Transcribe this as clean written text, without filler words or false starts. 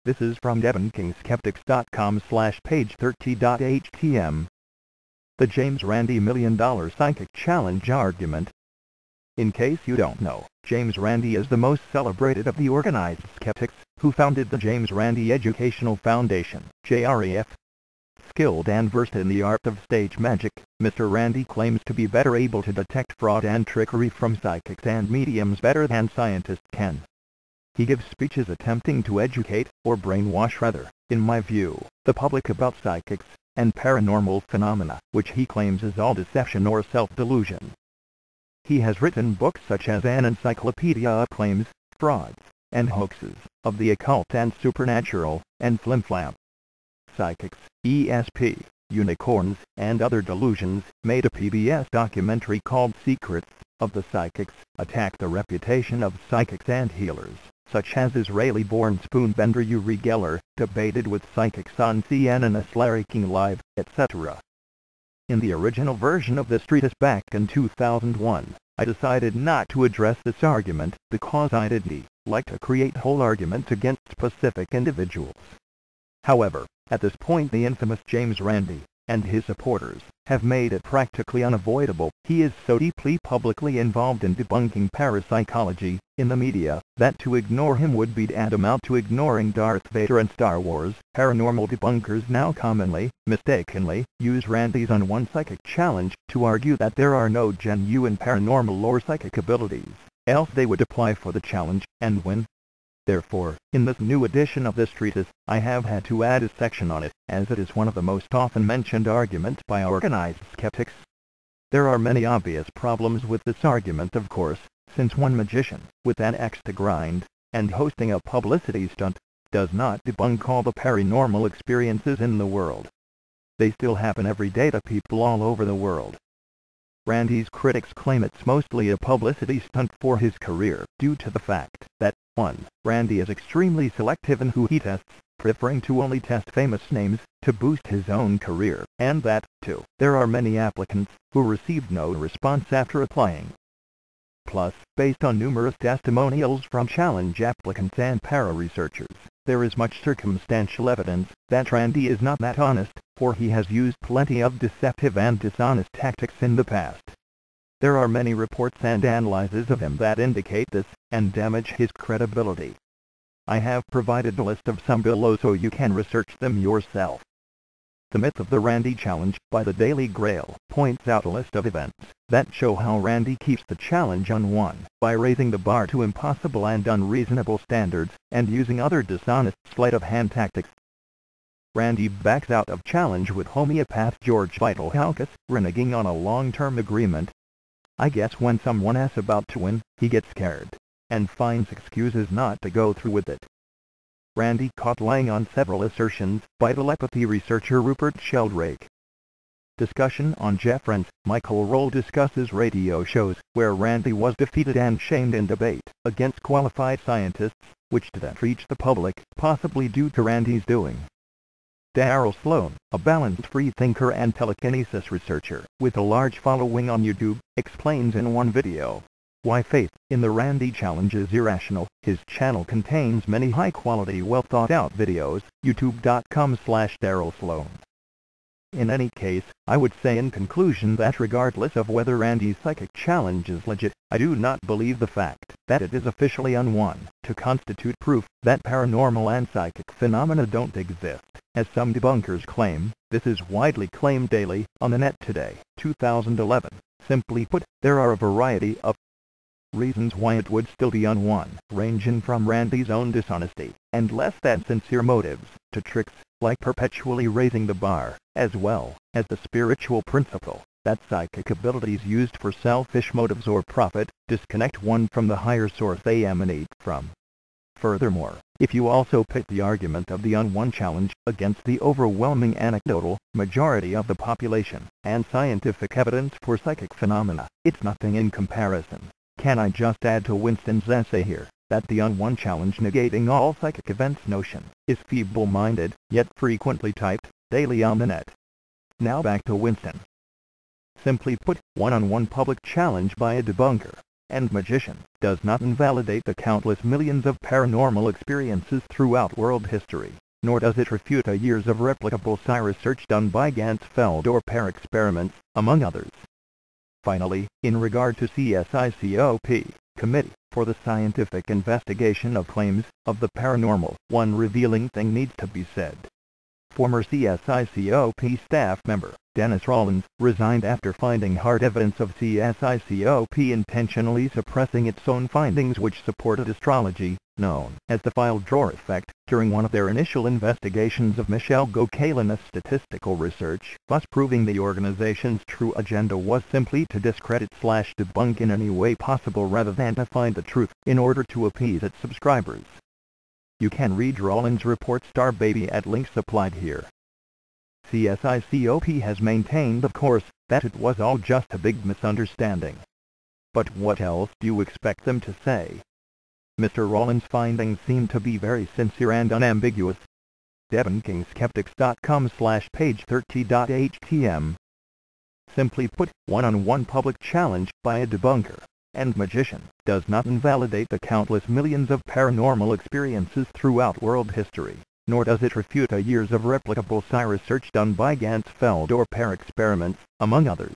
This is from debunkingsskeptics.com/page 30.htm. The James Randi $1 Million Psychic Challenge Argument. In case you don't know, James Randi is the most celebrated of the organized skeptics, who founded the James Randi Educational Foundation, JREF. Skilled and versed in the art of stage magic, Mr. Randi claims to be better able to detect fraud and trickery from psychics and mediums better than scientists can. He gives speeches attempting to educate, or brainwash rather, in my view, the public about psychics and paranormal phenomena, which he claims is all deception or self-delusion. He has written books such as An Encyclopedia of Claims, Frauds, and Hoaxes, of the Occult and Supernatural, and Flimflam. Psychics, ESP, Unicorns, and Other Delusions, made a PBS documentary called Secrets of the Psychics, attacked the reputation of psychics and healers, such as Israeli-born spoonbender Uri Geller, debated with psychics on CNN's Larry King Live, etc. In the original version of this treatise back in 2001, I decided not to address this argument because I didn't like to create whole arguments against specific individuals. However, at this point the infamous James Randi and his supporters have made it practically unavoidable. He is so deeply publicly involved in debunking parapsychology in the media that to ignore him would be tantamount to ignoring Darth Vader and Star Wars. Paranormal debunkers now commonly, mistakenly, use Randi's Unwon Psychic Challenge to argue that there are no genuine paranormal or psychic abilities, else they would apply for the challenge and win. Therefore, in this new edition of this treatise, I have had to add a section on it, as it is one of the most often mentioned arguments by organized skeptics. There are many obvious problems with this argument, of course, since one magician, with an axe to grind, and hosting a publicity stunt, does not debunk all the paranormal experiences in the world. They still happen every day to people all over the world. Randi's critics claim it's mostly a publicity stunt for his career, due to the fact that, 1. Randi is extremely selective in who he tests, preferring to only test famous names to boost his own career, and that, 2. There are many applicants who received no response after applying. Plus, based on numerous testimonials from challenge applicants and para-researchers, there is much circumstantial evidence that Randi is not that honest, for he has used plenty of deceptive and dishonest tactics in the past. There are many reports and analyses of him that indicate this, and damage his credibility. I have provided a list of some below so you can research them yourself. The Myth of the Randi Challenge, by the Daily Grail, points out a list of events that show how Randi keeps the challenge unwon by raising the bar to impossible and unreasonable standards, and using other dishonest sleight-of-hand tactics. Randi backs out of challenge with homeopath George Vitalhoukas, reneging on a long-term agreement. I guess when someone asks about to win, he gets scared, and finds excuses not to go through with it. Randi caught lying on several assertions by telepathy researcher Rupert Sheldrake. Discussion on Jeff Ren's Michael Roll discusses radio shows where Randi was defeated and shamed in debate against qualified scientists, which didn't reach the public, possibly due to Randi's doing. Daryl Sloan, a balanced free-thinker and telekinesis researcher with a large following on YouTube, explains in one video why faith in the Randi Challenge is irrational. His channel contains many high-quality, well-thought-out videos. YouTube.com/Daryl Sloan. In any case, I would say in conclusion that regardless of whether Randi's psychic challenge is legit, I do not believe the fact that it is officially unwon to constitute proof that paranormal and psychic phenomena don't exist, as some debunkers claim. This is widely claimed daily on the net today, 2011. Simply put, there are a variety of reasons why it would still be unwon, ranging from Randi's own dishonesty and less than sincere motives to tricks like perpetually raising the bar, as well as the spiritual principle that psychic abilities used for selfish motives or profit disconnect one from the higher source they emanate from. Furthermore, if you also pit the argument of the unwon challenge against the overwhelming anecdotal majority of the population and scientific evidence for psychic phenomena, it's nothing in comparison. Can I just add to Winston's essay here that the unwon challenge negating all psychic events notion is feeble-minded, yet frequently typed daily on the net. Now back to Winston. Simply put, one-on-one public challenge by a debunker and magician, does not invalidate the countless millions of paranormal experiences throughout world history, nor does it refute the years of replicable psi research done by Ganzfeld or pair experiments, among others. Finally, in regard to CSICOP, Committee for the Scientific Investigation of Claims of the Paranormal, one revealing thing needs to be said. Former CSICOP staff member, Dennis Rollins, resigned after finding hard evidence of CSICOP intentionally suppressing its own findings which supported astrology, known as the file drawer effect, during one of their initial investigations of Michelle Gokala's statistical research, thus proving the organization's true agenda was simply to discredit/debunk in any way possible rather than to find the truth, in order to appease its subscribers. You can read Rollins' report *baby at links supplied here. CSICOP has maintained, of course, that it was all just a big misunderstanding. But what else do you expect them to say? Mr. Rollins' findings seem to be very sincere and unambiguous. debunkingsskeptics.com/page 30.htm. Simply put, one-on-one public challenge by a debunker and magician does not invalidate the countless millions of paranormal experiences throughout world history, nor does it refute the years of replicable psi research done by Ganzfeld or pair experiments, among others.